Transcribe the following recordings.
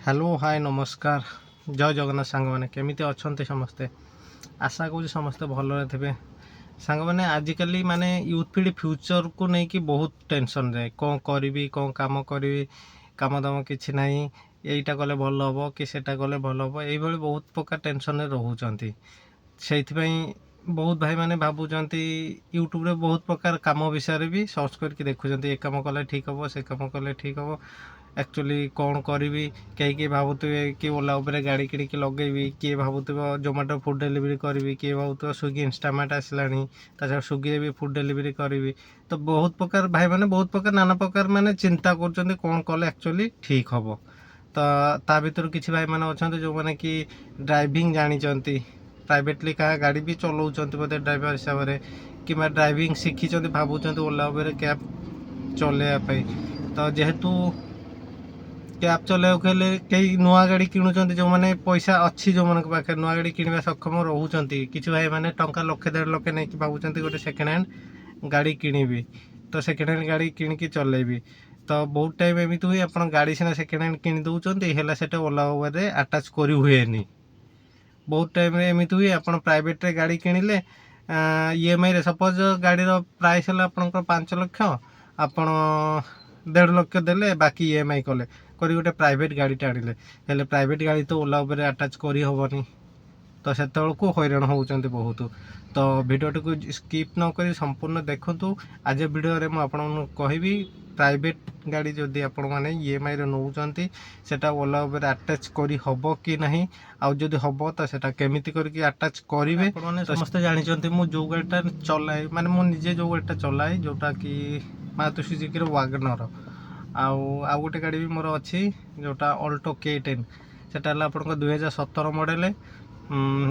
Hello hi नमस्कार जय जगन्नाथ सांग मैंने केमी अच्छा समस्ते आशा करूँ समस्ते भल थे सांग मैंने आजिकल माने यूथ पीढ़ी फ्यूचर को लेकिन बहुत टेंशन रे कौन करी कौन काम करी काम दाम कि ना यहीटा कले भल हम कि कले भल हम ये बहुत प्रकार टेंशन रोच से बहुत भाई मैंने भावुंट यूट्यूब रे बहुत प्रकार काम विषय भी सर्च करके देखुं ये कम कले ठीक हम से कम कले ठीक हम एक्चुअली कौन करी कहीं भावुवे कि ओला उपर गाड़ी किणिकी लगेबी किए भावुव जोमेटो फूड डेलीवरी करी किए भावुव स्विगी इंस्टामार्ट आसला स्विगी भी फूड डेलीवरी करी तो बहुत प्रकार भाई मैंने बहुत प्रकार नाना प्रकार मैंने चिंता कर कौन कले एक्चुअली ठीक हम तो ता भर किसी भाई मैंने अच्छा जो मैंने कि ड्राइविंग जानी प्राइवेटली क्या गाड़ी भी चलाऊँ बोधे ड्राइवर हिसाब से कि ड्राइविंग शिखी भावुं ओला उबर कैब चलवाई तो जेहेतु कैब चलाइक कई नुआ गाड़ी किणुंट जो मैंने पैसा अच्छी जो मन पाखे नुआ गाड़ी किणवा सक्षम रोच किसी भाई मैंने टंका लक्षे 1.5 लाख नहीं भावुं गोटे सेकेंड हैंड गाड़ी किणवी तो सेकेंड हैंड गाड़ी किणिकी चलैबी तो बहुत टाइम एमती हुए आप गाड़ी सीना सेकेंड हैंड किणी दौरान से ओला उबर आटाच कर हुए बहुत टाइम एमती हुए आप प्राइवेट गाड़ी किणिले ईएमआई रे सपोज गाड़ी प्राइस है आप 5 लाख आपण 1.5 लाख देले बाकी ईएमआई कले करी गोटे प्राइवेट गाड़ी आनिले हेल्ले प्राइवेट गाड़ी तो ओला उबर आटाच कर हेनी तो से हैरान होती बहुत तो भिडियोटी को स्किप न कर संपूर्ण देखूँ आज भिडियो मुझे कहबी प्राइवेट गाड़ी जदि आपण मैंने ईएमआई नौकरी सेटा ओला उबर आटाच करी हबो कि नहीं आउ जदि हबो तो सेटा केमिति करके आटाच करेंगे समस्ते जानते मुझे जो गाड़ीटा चलाए माने मु निजे जो गाड़ीटा चलाए जोटा कि मारुति सुजुकी वागनर आउ गोटे गाड़ी भी मोर अच्छी जोटा अल्टो K10 सेटा आप 2017 मॉडल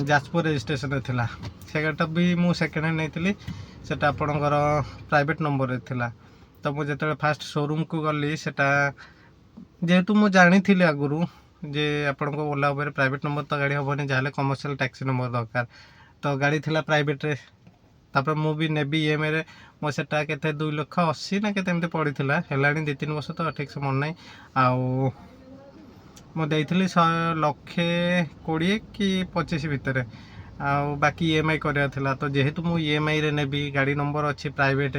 जाजपुर रजिस्ट्रेशन थिला से गाड़ीटा भी मु सेकेंड हैंड नहीं सेटा आपणकर प्राइवेट नंबर थिला तो मुझे जो फास्ट शोरूम को गली सेटा जेहेतु मुझे जानी आगुरी जे आपण को ओला उबर प्राइवेट नंबर तो गाड़ी हेनी जहाँ कमर्शियल टैक्सी नंबर दरकार तो गाड़ी थिला प्राइवेट रे तापर मु भी नेबी ईएमआई रे मो सेटा केते 2,80,000 ना केते एमते पड़ीथिला हेलाणी 2-3 वर्ष तो ठीक से मन नहीं आउ मु देइथिली 1,20,000 कि 25 भितर आउ बाकी ईएमआई करिया थिला तो जेहेतु मु ईएमआई रे नेबी गाड़ी नंबर अच्छी प्राइवेट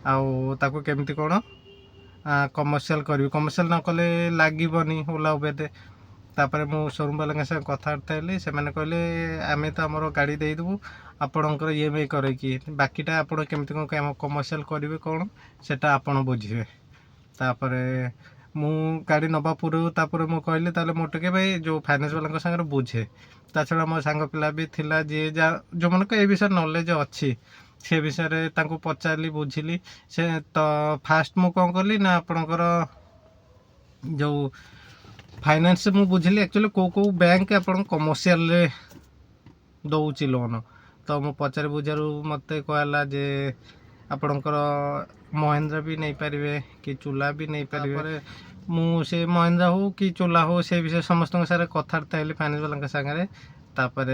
आउ ताको केमती कोन कमर्शियल करी कमर्शियल न कले लागबनी ओला उबर तापर मु शोरूम वाला संग कथबार्ता हेली से मैंने कहले आमे तो आमर गाड़ी देदेबू आपणकर ईएमआई करके बाकीटा आप केमती कौन कमर्शियल करेंगे कौन सेटा आपण बुझे तापर मु गाड़ी नवा पूर्व मु कहली ताले मो टे भाई जो फाइनेंस वाला सागर बुझे ता छड़ा मो सांग पिला भी थिला जे जो मन को ए विषय नॉलेज अच्छी से विषय पचारि बुझिली से तो फास्ट मु कौन कली ना आपणकर जो फाइनेंस मु बुझिली एक्चुअली को बैंक आप कमर्शियल दौची लोन तो मु पचारि बुझारू मत कहला जे आपणकर महिंद्रा भी नहीं पारे कि चूला भी नहीं पारे मु से महिंद्रा हो कि चूला हो से विषय समस्त सारे कथबार्ता हेली फाइनेंस वाला सागर तापर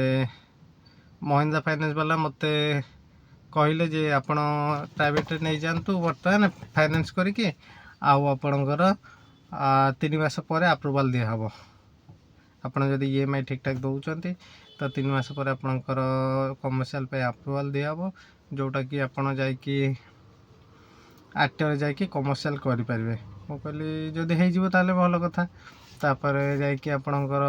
महिंद्रा फाइनेंस वाला मत कहले जे आपण प्राइवेट नहीं जातु बर्तमान फाइनेंस करके आपणकर 3 मास पर अप्रूवाल दिहब आप ईएमआई ठीक ठाक दौरान तो 3 मास पर आपणकर कमर्शियल पे अप्रूवाल दिहब जोटा कि आपण जाकि आरटीओ जाकि कमर्शियल करें मु कहली जदि हो ताले भल कथा तापर जाकि आपणकर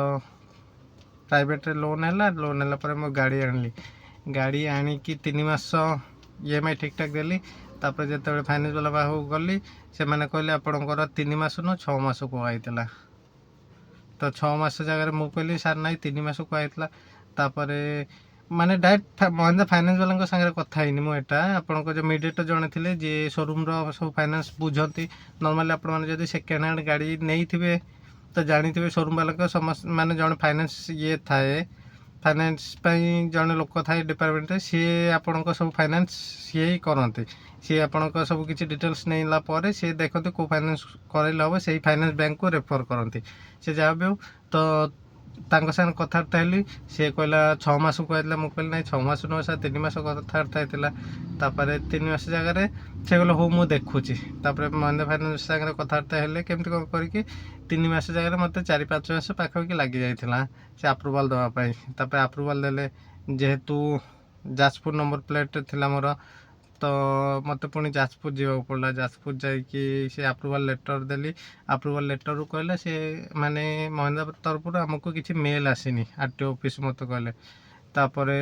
प्राइवेट लोन है पर मो गाड़ी आनली गाड़ी आणिकी 3 मास ईएमआई ठीक ठाक देली तापर जो फाइनेंस वाला पाखु गली से मैंने कहले आपणकर 3 मास न 6 मास को आईला तो 6 मास जगह मु कहली सार ना 3 मास को आईला तापर माने डायरेक्ट महिंद्रा फाइनेंस वाला सागर कथा ही मुझा आपको जो मीडिएटर जड़े थे जे शोरूम सब फाइनेंस बुझती नॉर्मली आप सेकेंड हैंड गाड़ी नहीं थे तो जानी थे शोरूम वाला समस्त माने जड़े फाइनेंस ये थाए फाइनेंस जड़े लोक थाए डिपार्टमेंट सी आपण सब फाइनेंस सी ही करते सी आपण सब किसी डिटेल्स नहीं सी देखते कौ फाइनेंस करले हम से फाइनेंस बैंक को रेफर करती से जहाँ भी हो तो ତାଙ୍କ ସାଙ୍ଗରେ କଥାବାର୍ତ୍ତା ହେଲି। ସେ କହିଲା 6 ମାସକୁ କହିଥିଲା, ମୁଁ କହିଲି ନାଇଁ 6 ମାସ ନୁହେଁ ସାର୍, 3 ମାସ କଥାବାର୍ତ୍ତା ହେଇଥିଲା। ତାପରେ 3 ମାସ ଜାଗାରେ ସେ କହିଲା ହଉ ମୁଁ ଦେଖୁଛି। ତାପରେ ମହିନ୍ଦ୍ରା ଫାଇନାନ୍ସ ସାଙ୍ଗରେ କଥାବାର୍ତ୍ତା ହେଲେ କେମିତି କ'ଣ କରିକି 3 ମାସ ଜାଗାରେ ମୋତେ 4-5 ମାସ ପାଖାପାଖି ଲାଗିଯାଇଥିଲା ସେ ଆପ୍ରୁଭାଲ୍ ଦେବା ପାଇଁ। ତାପରେ ଆପ୍ରୁଭାଲ୍ ଦେଲେ, ଯେହେତୁ ଯାଜପୁର ନମ୍ବର ପ୍ଲେଟ୍ ଥିଲା ମୋର, ତ ମୋତେ ପୁଣି ଯାଜପୁର ଯିବାକୁ ପଡ଼ିଲା। ଯାଜପୁର ଯାଇକି ସେ ଆପ୍ରୁଭାଲ୍ ଲେଟର୍ ଦେଲି। ଆପ୍ରୁଭାଲ୍ ଲେଟର୍ରୁ କହିଲେ ସେ ମାନେ ମହିନ୍ଦ୍ରା ତରଫରୁ ଆମକୁ କିଛି ମେଲ୍ ଆସିନି, RTO ଅଫିସ୍ ମୋତେ କହିଲେ। ତାପରେ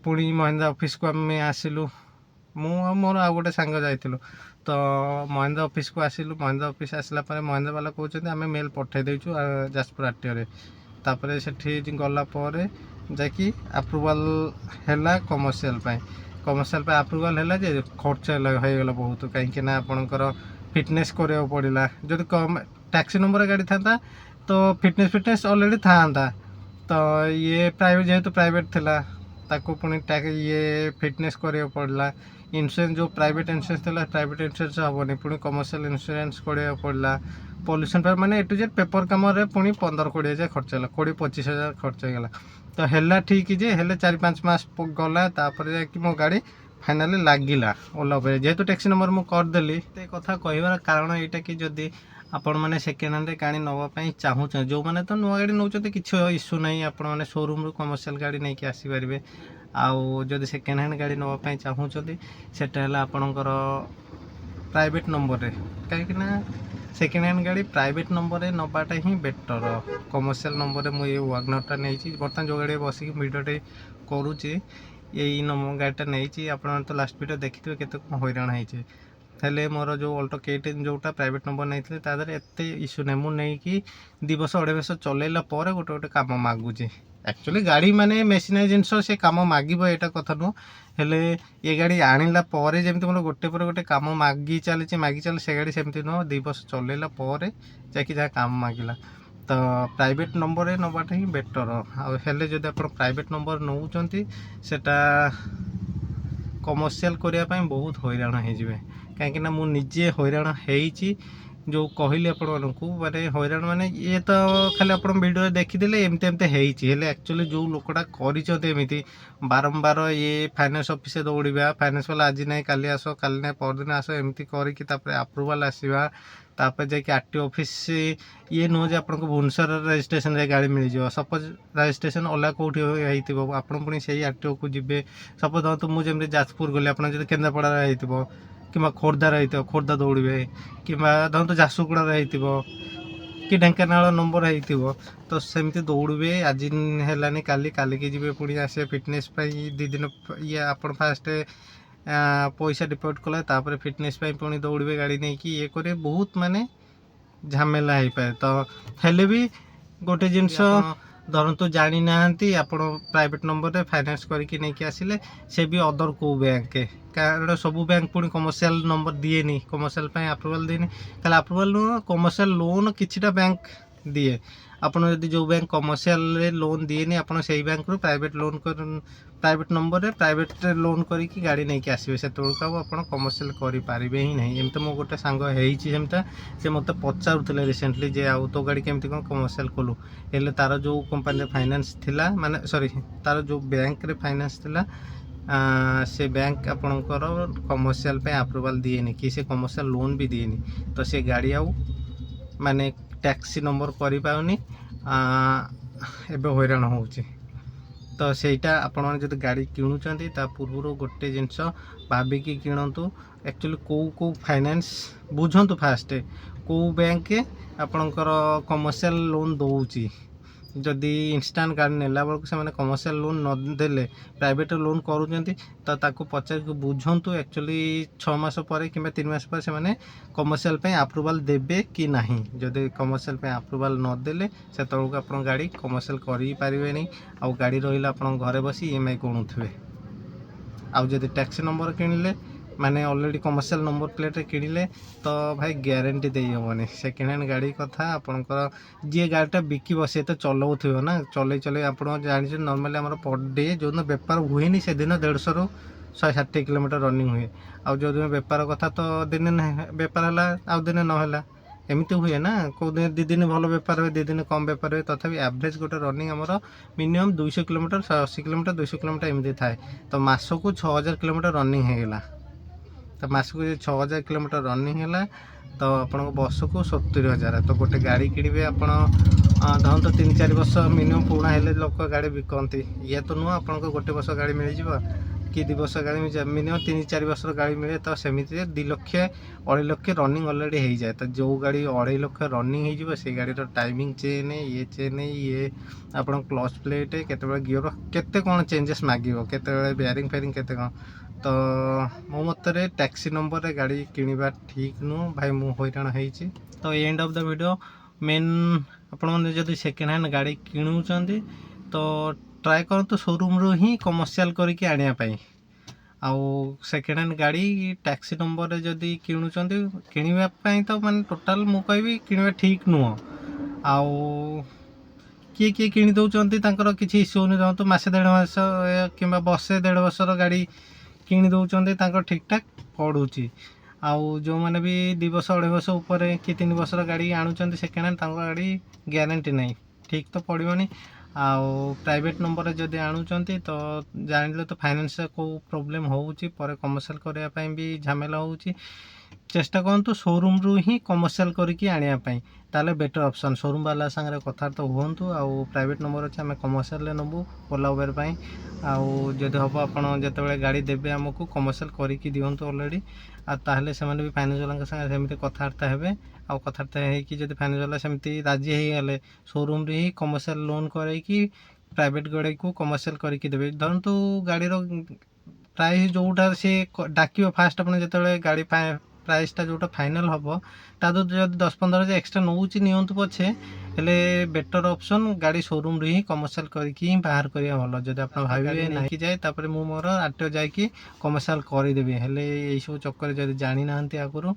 ପୁଣି ମହିନ୍ଦ୍ରା ଅଫିସ୍କୁ ଆମେ ଆସିଲୁ, ମୁଁ ଆଉ ମୋର ଆଉ ଗୋଟେ ସାଙ୍ଗ ଯାଇଥିଲୁ। ତ ମହିନ୍ଦ୍ରା ଅଫିସ୍କୁ ଆସିଲୁ। ମହିନ୍ଦ୍ରା ଅଫିସ୍ ଆସିଲା ପରେ ମହିନ୍ଦ୍ରା ବାଲା କହୁଛନ୍ତି ଆମେ ମେଲ୍ ପଠାଇ ଦେଇଛୁ ଯାଜପୁର RTOରେ। ତାପରେ ସେଠି ଗଲା ପରେ ଯାଇକି ଆପ୍ରୁଭାଲ୍ ହେଲା କମର୍ସିଆଲ୍ ପାଇଁ। କମର୍ସିଆଲ୍ ପାଇଁ ଆପ୍ରୁଭାଲ୍ ହେଲା ଯେ ଖର୍ଚ୍ଚ ହେଇଗଲା ବହୁତ, କାହିଁକିନା ଆପଣଙ୍କର ଫିଟନେସ୍ କରିବାକୁ ପଡ଼ିଲା। ଯଦି ଟ୍ୟାକ୍ସି ନମ୍ବର ଗାଡ଼ି ଥାନ୍ତା ତ ଫିଟନେସ୍ ଅଲରେଡ଼ି ଥାନ୍ତା। ତ ଇଏ ପ୍ରାଇଭେଟ୍, ଯେହେତୁ ପ୍ରାଇଭେଟ୍ ଥିଲା, ତାକୁ ପୁଣି ଫିଟନେସ୍ କରିବାକୁ ପଡ଼ିଲା। ଇନ୍ସୁରାନ୍ସ ଯେଉଁ ପ୍ରାଇଭେଟ୍ ଇନ୍ସୁରାନ୍ସ ଥିଲା, ପ୍ରାଇଭେଟ୍ ଇନ୍ସୁରାନ୍ସ ହେବନି, ପୁଣି କମର୍ସିଆଲ୍ ଇନ୍ସୁରାନ୍ସ କରିବାକୁ ପଡ଼ିଲା। ପଲ୍ୟୁସନ୍ ପାଇଁ ମାନେ A to Z ପେପର୍ କାମରେ ପୁଣି 15-20 ହଜାର ଖର୍ଚ୍ଚ ହେଲା, 20-25 ହଜାର ଖର୍ଚ୍ଚ ହେଇଗଲା। ତ ହେଲା ଠିକ୍ ଯେ, ହେଲେ 4-5 ମାସ ଗଲା। ତାପରେ ଯାଇକି ମୋ ଗାଡ଼ି ଫାଇନାଲି ଲାଗିଲା ଓଲା ଉପରେ, ଯେହେତୁ ଟ୍ୟାକ୍ସି ନମ୍ବର ମୁଁ କରିଦେଲି। ଏ କଥା କହିବାର କାରଣ ଏଇଟା କି ଯଦି ଆପଣମାନେ ସେକେଣ୍ଡ ହ୍ୟାଣ୍ଡରେ ଗାଡ଼ି ନେବା ପାଇଁ ଚାହୁଁଛନ୍ତି, ଯେଉଁମାନେ ତ ନୂଆ ଗାଡ଼ି ନେଉଛନ୍ତି କିଛି ଇସ୍ୟୁ ନାହିଁ, ଆପଣମାନେ ସୋରୁମ୍ରୁ କମର୍ସିଆଲ୍ ଗାଡ଼ି ନେଇକି ଆସିପାରିବେ। ଆଉ ଯଦି ସେକେଣ୍ଡ ହ୍ୟାଣ୍ଡ ଗାଡ଼ି ନେବା ପାଇଁ ଚାହୁଁଛନ୍ତି, ସେଟା ହେଲା ଆପଣଙ୍କର ପ୍ରାଇଭେଟ୍ ନମ୍ବରରେ, କାହିଁକିନା ସେକେଣ୍ଡ ହ୍ୟାଣ୍ଡ ଗାଡ଼ି ପ୍ରାଇଭେଟ୍ ନମ୍ବରରେ ନେବାଟା ହିଁ ବେଟର୍। କମର୍ସିଆଲ୍ ନମ୍ବରରେ ମୁଁ ଏଇ ୱାଗନର୍ଟା ନେଇଛି, ବର୍ତ୍ତମାନ ଯେଉଁ ଗାଡ଼ି ବସିକି ଭିଡ଼ିଓଟେ କରୁଛି ଏଇ ଗାଡ଼ିଟା ନେଇଛି। ଆପଣମାନେ ତ ଲାଷ୍ଟ ଭିଡ଼ିଓ ଦେଖିଥିବେ କେତେ କ'ଣ ହଇରାଣ ହେଇଛି। ହେଲେ ମୋର ଯେଉଁ ଅଲ୍ଟୋ K10 ଯେଉଁଟା ପ୍ରାଇଭେଟ୍ ନମ୍ବର ନେଇଥିଲି, ତା ଦେହରେ ଏତେ ଇସ୍ୟୁ ନାହିଁ। ମୁଁ ନେଇକି 2 ବର୍ଷ 2.5 ବର୍ଷ ଚଲେଇଲା ପରେ ଗୋଟେ କାମ ମାଗୁଛି। ଆକ୍ଚୁଆଲି ଗାଡ଼ି ମାନେ ମେସିନାରୀ ଜିନିଷ, ସେ କାମ ମାଗିବ ଏଇଟା କଥା ନୁହଁ। ହେଲେ ଏ ଗାଡ଼ି ଆଣିଲା ପରେ ଯେମିତି ମୋର ଗୋଟେ ପରେ ଗୋଟେ କାମ ମାଗି ଚାଲିଛି, ସେ ଗାଡ଼ି ସେମିତି ନୁହଁ। 2 ବର୍ଷ ଚଲେଇଲା ପରେ ଯାଇକି ଯାହା କାମ ମାଗିଲା। ତ ପ୍ରାଇଭେଟ୍ ନମ୍ବରରେ ନେବାଟା ହିଁ ବେଟର୍। ଆଉ ହେଲେ ଯଦି ଆପଣ ପ୍ରାଇଭେଟ୍ ନମ୍ବର ନେଉଛନ୍ତି, ସେଟା କମର୍ସିଆଲ୍ କରିବା ପାଇଁ ବହୁତ ହଇରାଣ ହେଇଯିବେ। କାହିଁକିନା ମୁଁ ନିଜେ ହଇରାଣ ହେଇଛି, ଯେଉଁ କହିଲି ଆପଣମାନଙ୍କୁ, ମାନେ ହଇରାଣ ମାନେ ଇଏ ତ ଖାଲି ଆପଣ ଭିଡ଼ିଓରେ ଦେଖିଦେଲେ ଏମିତି ହେଇଛି। ହେଲେ ଆକ୍ଚୁଆଲି ଯେଉଁ ଲୋକଟା କରିଛନ୍ତି ଏମିତି ବାରମ୍ବାର ଫାଇନାନ୍ସ ଅଫିସରେ ଦୌଡ଼ିବା, ଫାଇନାନ୍ସ ବାଲା ଆଜି ନାହିଁ କାଲି ଆସ, କାଲି ନାହିଁ ପରଦିନ ଆସ, ଏମିତି କରିକି ତାପରେ ଆପ୍ରୁଭାଲ୍ ଆସିବା, ତାପରେ ଯାଇକି RTO ଅଫିସ୍। ଇଏ ନୁହଁ ଯେ ଆପଣଙ୍କୁ ଭୁବନେଶ୍ୱର ରେଜିଷ୍ଟ୍ରେସନରେ ଗାଡ଼ି ମିଳିଯିବ। ସପୋଜ୍ ରେଜିଷ୍ଟ୍ରେସନ୍ ଅଲଗା କେଉଁଠି ହେଇଥିବ, ଆପଣ ପୁଣି ସେଇ RTOକୁ ଯିବେ। ସପୋଜ୍ ଧରନ୍ତୁ ମୁଁ ଯେମିତି ଯାଜପୁର ଗଲି, ଆପଣ ଯଦି କେନ୍ଦ୍ରାପଡ଼ାରେ ହେଇଥିବ କିମ୍ବା ଖୋର୍ଦ୍ଧାରେ ହେଇଥିବ, ଖୋର୍ଦ୍ଧା ଦୌଡ଼ିବେ, କିମ୍ବା ଧରନ୍ତୁ ଝାରସୁଗୁଡ଼ାରେ ହେଇଥିବ କି ଢେଙ୍କାନାଳ ନମ୍ବର ହେଇଥିବ, ତ ସେମିତି ଦୌଡ଼ିବେ। ଆଜି ହେଲାନି କାଲିକି ଯିବେ, ପୁଣି ଆସିବେ ଫିଟନେସ୍ ପାଇଁ 2 ଦିନ ଆପଣ ଫାଷ୍ଟ ପଇସା ଡିପୋଜିଟ୍ କଲେ, ତାପରେ ଫିଟନେସ୍ ପାଇଁ ପୁଣି ଦୌଡ଼ିବେ ଗାଡ଼ି ନେଇକି, ଇଏ କରିବେ, ବହୁତ ମାନେ ଝାମେଲା ହେଇପାରେ। ତ ହେଲେ ବି ଗୋଟେ ଜିନିଷ ଧରନ୍ତୁ ଜାଣିନାହାନ୍ତି, ଆପଣ ପ୍ରାଇଭେଟ୍ ନମ୍ବରରେ ଫାଇନାନ୍ସ କରିକି ନେଇକି ଆସିଲେ, ସେ ବି ଅଦର କେଉଁ ବ୍ୟାଙ୍କ, କାରଣ ସବୁ ବ୍ୟାଙ୍କ ପୁଣି କମର୍ସିଆଲ୍ ନମ୍ବର ଦିଏନି, କମର୍ସିଆଲ୍ ପାଇଁ ଆପ୍ରୁଭାଲ୍ ଦିଏନି। ଖାଲି ଆପ୍ରୁଭାଲ୍ ନୁହଁ, କମର୍ସିଆଲ୍ ଲୋନ୍ କିଛିଟା ବ୍ୟାଙ୍କ ଦିଏ। ଆପଣ ଯଦି ଯେଉଁ ବ୍ୟାଙ୍କ କମର୍ସିଆଲରେ ଲୋନ୍ ଦିଏନି, ଆପଣ ସେଇ ବ୍ୟାଙ୍କରୁ ପ୍ରାଇଭେଟ୍ ନମ୍ବରରେ ପ୍ରାଇଭେଟ୍ରେ ଲୋନ୍ କରିକି ଗାଡ଼ି ନେଇକି ଆସିବେ। ସେତେବେଳକୁ ଆଉ ଆପଣ କମର୍ସିଆଲ୍ କରିପାରିବେ ହିଁ ନାହିଁ। ଏମିତି ମୋ ଗୋଟେ ସାଙ୍ଗ ହେଇଛି ସେମିତି, ସେ ମୋତେ ପଚାରୁଥିଲେ ରିସେଣ୍ଟଲି ଯେ ଆଉ ତୋ ଗାଡ଼ି କେମିତି କ'ଣ କମର୍ସିଆଲ୍ କଲୁ। ହେଲେ ତା'ର ଯେଉଁ କମ୍ପାନୀରେ ଫାଇନାନ୍ସ ଥିଲା, ମାନେ ତା'ର ଯେଉଁ ବ୍ୟାଙ୍କରେ ଫାଇନାନ୍ସ ଥିଲା, ସେ ବ୍ୟାଙ୍କ ଆପଣଙ୍କର କମର୍ସିଆଲ୍ ପାଇଁ ଆପ୍ରୁଭାଲ୍ ଦିଏନି, କି ସେ କମର୍ସିଆଲ୍ ଲୋନ୍ ବି ଦିଏନି। ତ ସେ ଗାଡ଼ି ଆଉ ମାନେ ଟ୍ୟାକ୍ସି ନମ୍ବର କରିପାରୁନି, ଏବେ ହଇରାଣ ହେଉଛି। ତ ସେଇଟା ଆପଣମାନେ ଯଦି ଗାଡ଼ି କିଣୁଛନ୍ତି, ତା ପୂର୍ବରୁ ଗୋଟେ ଜିନିଷ ଭାବିକି କିଣନ୍ତୁ। ଆକ୍ଚୁଆଲି କେଉଁ ଫାଇନାନ୍ସ ବୁଝନ୍ତୁ, ଫାଷ୍ଟ କେଉଁ ବ୍ୟାଙ୍କ ଆପଣଙ୍କର କମର୍ସିଆଲ୍ ଲୋନ୍ ଦେଉଛି। ଯଦି ଇନଷ୍ଟାଣ୍ଟ ଗାଡ଼ି ନେଲା ବେଳକୁ ସେମାନେ କମର୍ସିଆଲ୍ ଲୋନ୍ ନ ଦେଲେ ପ୍ରାଇଭେଟ୍ ଲୋନ୍ କରୁଛନ୍ତି, ତ ତାକୁ ପଚାରିକି ବୁଝନ୍ତୁ ଆକ୍ଚୁଆଲି 6 ମାସ ପରେ କିମ୍ବା 3 ମାସ ପରେ ସେମାନେ କମର୍ସିଆଲ୍ ପାଇଁ ଆପ୍ରୁଭାଲ୍ ଦେବେ କି ନାହିଁ। ଯଦି କମର୍ସିଆଲ୍ ପାଇଁ ଆପ୍ରୁଭାଲ୍ ନଦେଲେ, ସେତେବେଳକୁ ଆପଣ ଗାଡ଼ି କମର୍ସିଆଲ୍ କରିପାରିବେନି, ଆଉ ଗାଡ଼ି ରହିଲେ ଆପଣଙ୍କ ଘରେ ବସି EMI କିଣୁଥିବେ। ଆଉ ଯଦି ଟ୍ୟାକ୍ସି ନମ୍ବର କିଣିଲେ, ମାନେ ଅଲରେଡ଼ି କମର୍ସିଆଲ୍ ନମ୍ବର ପ୍ଲେଟ୍ରେ କିଣିଲେ, ତ ଭାଇ ଗ୍ୟାରେଣ୍ଟି ଦେଇ ହେବନି। ସେକେଣ୍ଡ ହ୍ୟାଣ୍ଡ ଗାଡ଼ି କଥା ଆପଣଙ୍କର, ଯିଏ ଗାଡ଼ିଟା ବିକିବ ସେ ତ ଚଲାଉଥିବ ନା, ଚଲେଇ ଆପଣ ଜାଣିଛନ୍ତି ନର୍ମାଲି ଆମର ପର୍ ଡେ ଯେଉଁଦିନ ବେପାର ହୁଏନି, ସେଦିନ 150ରୁ 160 କିଲୋମିଟର ରନିଂ ହୁଏ। ଆଉ ଯେଉଁଦିନ ବେପାର କଥା, ତ ଦିନେ ବେପାର ହେଲା ଆଉ ଦିନେ ନହେଲା, एमती हुए ना कौ दिन 2 दिन भल बेपार हुए 2 दिन कम बेपार हुए तथापि एवरेज गोटे रनिंग आमर मिनिमम 200 किलोमीटर 180 किलोमीटर 200 किलोमीटर एमती थाए तो मासकू 6000 किलोमीटर रनिंग होगा तो मासकू 6000 किलोमीटर रनिंग है तो आपको बसकू 70,000 तो गोटे गाड़ी किणवे आप धरत 3-4 वर्ष मिनिमम पुणा हेले लोक गाड़ी बिकती ये तो नुह आप गोटे वर्ष गाड़ी मिल कि 2 वर्ष गाड़ी मिनिमम 3-4 वर्ष गाड़ी मिले तो सेमती 2 लक्ष 2.5 लक्ष रनिंग अलरेडी हो जाए तो जो गाड़ी 2.5 लक्ष रनिंग हो गाड़ी टाइमिंग चेन ये आप क्लच प्लेट केते गियर केते कौन चेंजेस मागिब केते बेयरिंग फेयरिंग केते कौन तो मो मतरे टैक्सी नंबर रे गाड़ी किणवा ठीक नुह भाई मु हैरान होइछि तो end of the video main आपण मैंने जब सेकेंड हैंड गाड़ी किणुचंती तो ट्राए करतु शोरूम रू ही कमर्शियल करके आनिया आउ सेकेंड हैंड गाड़ी टैक्सी नंबर रे जदि किणुचंती किणवा तो माने टोटाल मु कहबी किणवा ठीक नुह आउ किए किए किणी दौरान तांकर किसी इश्यू नहीं रहतु मसे 1.5 मास कि वर्षे 1.5 वर्षर गाड़ी किणी दौरान तांकर ठीक ठाक पड़ुची आउ जो मैंने भी 2 वर्ष 2.5 वर्ष ऊपर कि 3 वर्षर गाड़ी आणुचंती सेकेंड हैंड तांकर गाड़ी ग्यारंटी नहीं ठीक तो पड़ोनी आउ प्राइवेट नंबर रे जदि आणुचंती तो जानिले तो फाइनेंस को प्रॉब्लम होउची पर कमर्शियल करया पई भी झमेला होउची चेष्टा करतु शोरूम रू ही कमर्शियल करके आनिया पई ताले बेटर ऑप्शन शोरूम वाला संगे कथार्थ हुंतु आउ प्राइवेट नंबर अच्छे आम कमर्शियल नबू ओला उबेर पई आउ जदि हम आपड़ जिते गाड़ी देवे आमको कमर्शियल करके दिंतु अलरेडी आते से भी फाइनान्स वाला सेमती कथबार्ता हे आउ कथबार्ता होती फाइनान्स वाला सेमती राजी होगले शोरूम रे ही कमर्शियल लोन करके प्राइवेट गाड़ी को कमर्शियल करके देवे धरतु गाड़ीर प्राइस जोटा सी डाक फास्ट आप जो गाड़ी प्राइसटा जोटा फाइनाल हम तादू जब 10-15 हज़ार एक्सट्रा नौची नियंतु पछे हेले बेटर ऑप्शन गाड़ी शोरूम रे ही कमर्शियल करके ही बाहर करिया भलो जदि आप भाबिबे नै कि जाए तापर मु मोर आरटीओ जाई कमर्शियल करदेवी हेले यही सब चक्कर जदि जानी नांती आगुरु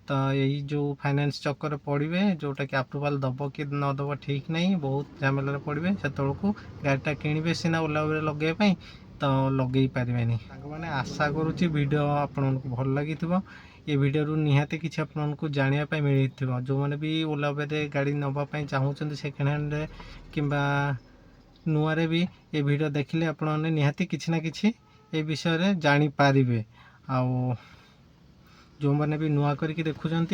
तो यही जो फाइनेंस चक्कर पड़े जोटा कि अप्रूवाल दब कि न दब ठीक नहीं बहुत झमेला पड़े से गाड़ीटा किणवे सीना ओला उबेर लगे तो लगे पारे मैंने आशा करुँची वीडियो आपन को भल लगी ये वीडियो निहाती किसी आपको जानापी मिली जो मैंने भी ओला उबेर गाड़ी नापी चाहूँगी सेकेंड हैंड कि नुआरे भी ये वीडियो देखिले आपने निहाती किसी ना कि ये विषय जानीपारे आउ जो मैंने भी नुआ करके देखुंट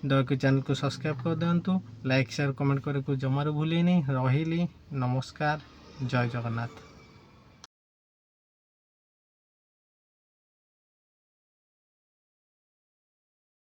दयक चैनल को सब्सक्राइब कर दिंतु लाइक शेयर कमेंट करने को जमार भूलेनी रही नमस्कार जय जगन्नाथ।